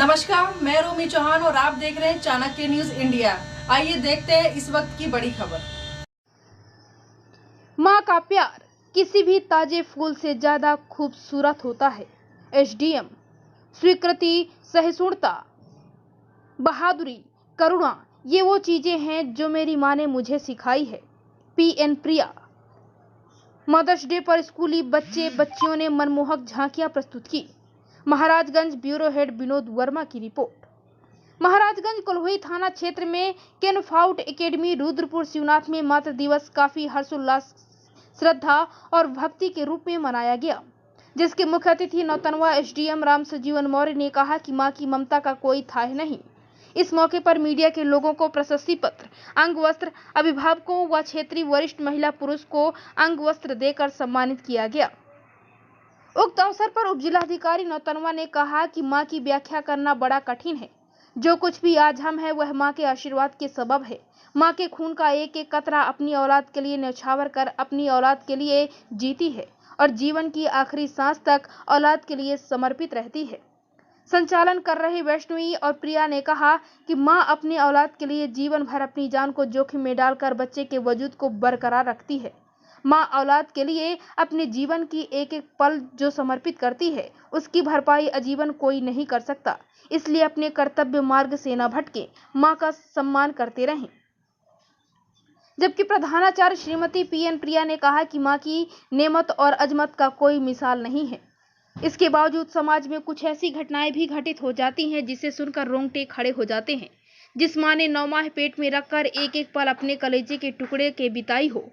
नमस्कार, मैं रोमी चौहान और आप देख रहे हैं चाणक्य न्यूज इंडिया। आइए देखते हैं इस वक्त की बड़ी खबर। माँ का प्यार किसी भी ताजे फूल से ज्यादा खूबसूरत होता है। एसडीएम स्वीकृति, सहिष्णुता, बहादुरी, करुणा, ये वो चीजें हैं जो मेरी माँ ने मुझे सिखाई है। पीएन प्रिया। मदर्स डे पर स्कूली बच्चियों ने मनमोहक झांकियां प्रस्तुत की। महाराजगंज ब्यूरो हेड विनोद वर्मा की रिपोर्ट। महाराजगंज कोल्हुई थाना क्षेत्र में केनफाउट एकेडमी रुद्रपुर शिवनाथ में मातृ दिवस काफी हर्षोल्लास, श्रद्धा और भक्ति के रूप में मनाया गया, जिसके मुख्य अतिथि नौतनवा एसडीएम राम सजीवन मौर्य ने कहा कि मां की ममता का कोई था नहीं। इस मौके पर मीडिया के लोगों को प्रशस्ति पत्र, अंग वस्त्र, अभिभावकों व क्षेत्रीय वरिष्ठ महिला पुरुष को अंग वस्त्र देकर सम्मानित किया गया। उक्त अवसर पर उप जिलाधिकारी नौतनवा ने कहा कि मां की व्याख्या करना बड़ा कठिन है। जो कुछ भी आज हम है वह मां के आशीर्वाद के सबब है। मां के खून का एक एक कतरा अपनी औलाद के लिए न्यौछावर कर अपनी औलाद के लिए जीती है और जीवन की आखिरी सांस तक औलाद के लिए समर्पित रहती है। संचालन कर रही वैष्णवी और प्रिया ने कहा कि मां अपनी औलाद के लिए जीवन भर अपनी जान को जोखिम में डालकर बच्चे के वजूद को बरकरार रखती है। मां औलाद के लिए अपने जीवन की एक एक पल जो समर्पित करती है, उसकी भरपाई आजीवन कोई नहीं कर सकता। इसलिए अपने कर्तव्य मार्ग से न भटके, मां का सम्मान करते रहें। जबकि प्रधानाचार्य श्रीमती पीएन प्रिया ने कहा कि मां की नेमत और अजमत का कोई मिसाल नहीं है। इसके बावजूद समाज में कुछ ऐसी घटनाएं भी घटित हो जाती हैं जिसे सुनकर रोंगटे खड़े हो जाते हैं। जिस मां ने 9 माह पेट में रखकर एक एक पल अपने कलेजे के टुकड़े के बिताई हो,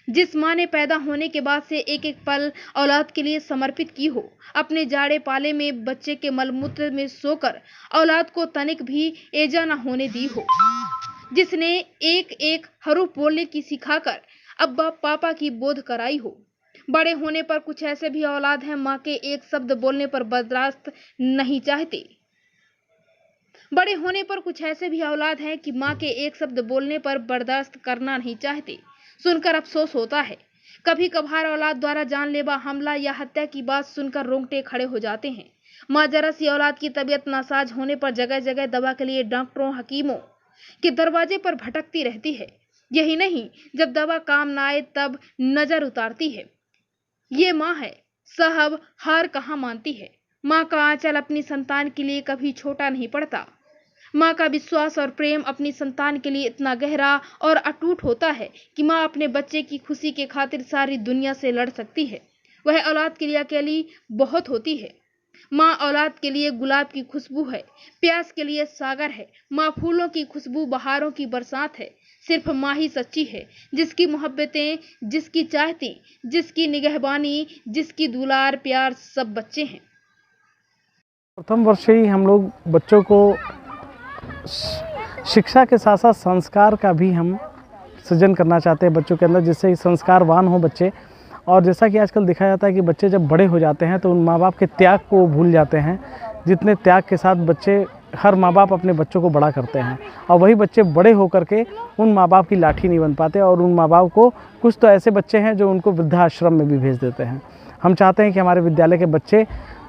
जिस मां ने पैदा होने के बाद से एक एक पल औलाद के लिए समर्पित की हो, अपने जाड़े पाले में बच्चे के मलमूत्र में सोकर औलाद को तनिक भी एजा न होने दी हो, जिसने एक एक हरूफ बोलने की सिखाकर अब्बा पापा की बोध कराई हो। बड़े होने पर कुछ ऐसे भी औलाद हैं मां के एक शब्द बोलने पर बर्दाश्त नहीं चाहते। बड़े होने पर कुछ ऐसे भी औलाद हैं कि मां के एक शब्द बोलने पर बर्दाश्त करना नहीं चाहते। सुनकर अफसोस होता है। कभी कभार औलाद द्वारा जानलेवा हमला या हत्या की बात सुनकर रोंगटे खड़े हो जाते हैं। मां जरा सी औलाद की तबीयत नासाज होने पर जगह जगह दवा के लिए डॉक्टरों, हकीमों के दरवाजे पर भटकती रहती है। यही नहीं, जब दवा काम न आए तब नजर उतारती है। ये मां है, साहब हार कहाँ मानती है। मां का आंचल अपनी संतान के लिए कभी छोटा नहीं पड़ता। मां का विश्वास और प्रेम अपनी संतान के लिए इतना गहरा और अटूट होता है कि मां अपने बच्चे की खुशी के खातिर सारी दुनिया से लड़ सकती है। वह औलाद के लिए अकेली बहुत होती है। मां औलाद के लिए गुलाब की खुशबू है, प्यास के लिए सागर है। मां फूलों की खुशबू, बहारों की बरसात है। सिर्फ मां ही सच्ची है, जिसकी मोहब्बतें, जिसकी चाहती, जिसकी निगहबानी, जिसकी दुलार प्यार सब बच्चे हैं। प्रथम वर्ष ही हम लोग बच्चों को शिक्षा के साथ साथ संस्कार का भी हम सृजन करना चाहते हैं बच्चों के अंदर, जिससे संस्कारवान हो बच्चे। और जैसा कि आजकल देखा जाता है कि बच्चे जब बड़े हो जाते हैं तो उन माँ बाप के त्याग को भूल जाते हैं। जितने त्याग के साथ बच्चे, हर माँ बाप अपने बच्चों को बड़ा करते हैं, और वही बच्चे बड़े होकर के उन माँ बाप की लाठी नहीं बन पाते। और उन माँ बाप को, कुछ तो ऐसे बच्चे हैं जो उनको वृद्धाश्रम में भी भेज देते हैं। हम चाहते हैं कि हमारे विद्यालय के बच्चे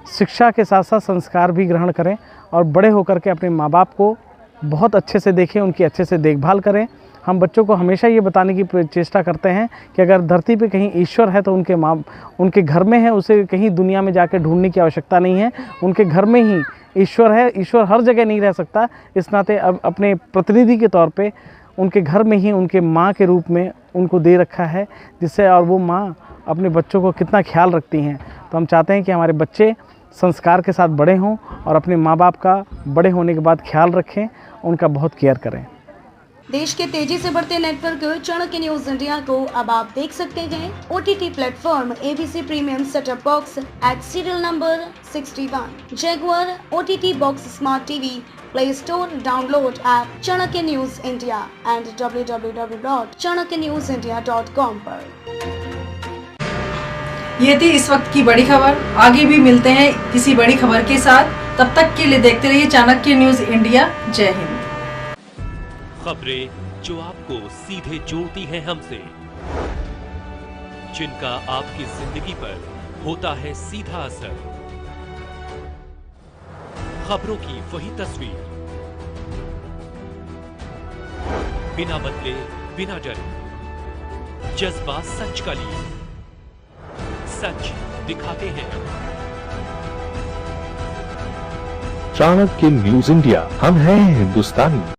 शिक्षा के साथ साथ संस्कार भी ग्रहण करें और बड़े होकर के अपने माँ बाप को बहुत अच्छे से देखें, उनकी अच्छे से देखभाल करें। हम बच्चों को हमेशा ये बताने की चेष्टा करते हैं कि अगर धरती पे कहीं ईश्वर है तो उनके घर में है, उसे कहीं दुनिया में जाकर ढूंढने की आवश्यकता नहीं है। उनके घर में ही ईश्वर है। ईश्वर हर जगह नहीं रह सकता, इस नाते अब अपने प्रतिनिधि के तौर पे उनके घर में ही उनके माँ के रूप में उनको दे रखा है, जिससे और वो माँ अपने बच्चों को कितना ख्याल रखती हैं। तो हम चाहते हैं कि हमारे बच्चे संस्कार के साथ बड़े हों और अपने माँ बाप का बड़े होने के बाद ख्याल रखें, उनका बहुत केयर करें। देश के तेजी से बढ़ते नेटवर्क चाणक्य न्यूज इंडिया को अब आप देख सकते हैं OTT platform ABC premium setup box eight serial number 61, Jaguar OTT box smart TV, play store, download app Chanakya news India and www.chanakyanewsindia.com पर। ये थी इस वक्त की बड़ी खबर। आगे भी मिलते हैं किसी बड़ी खबर के साथ। तब तक के लिए देखते रहिए चाणक्य न्यूज इंडिया। जय हिंद। खबरें जो आपको सीधे जोड़ती हैं हमसे, जिनका आपकी जिंदगी पर होता है सीधा असर। खबरों की वही तस्वीर, बिना बदले बिना डरे, जज्बा सच का लिए, सच दिखाते हैं। चाणक्य न्यूज इंडिया, हम हैं हिंदुस्तानी।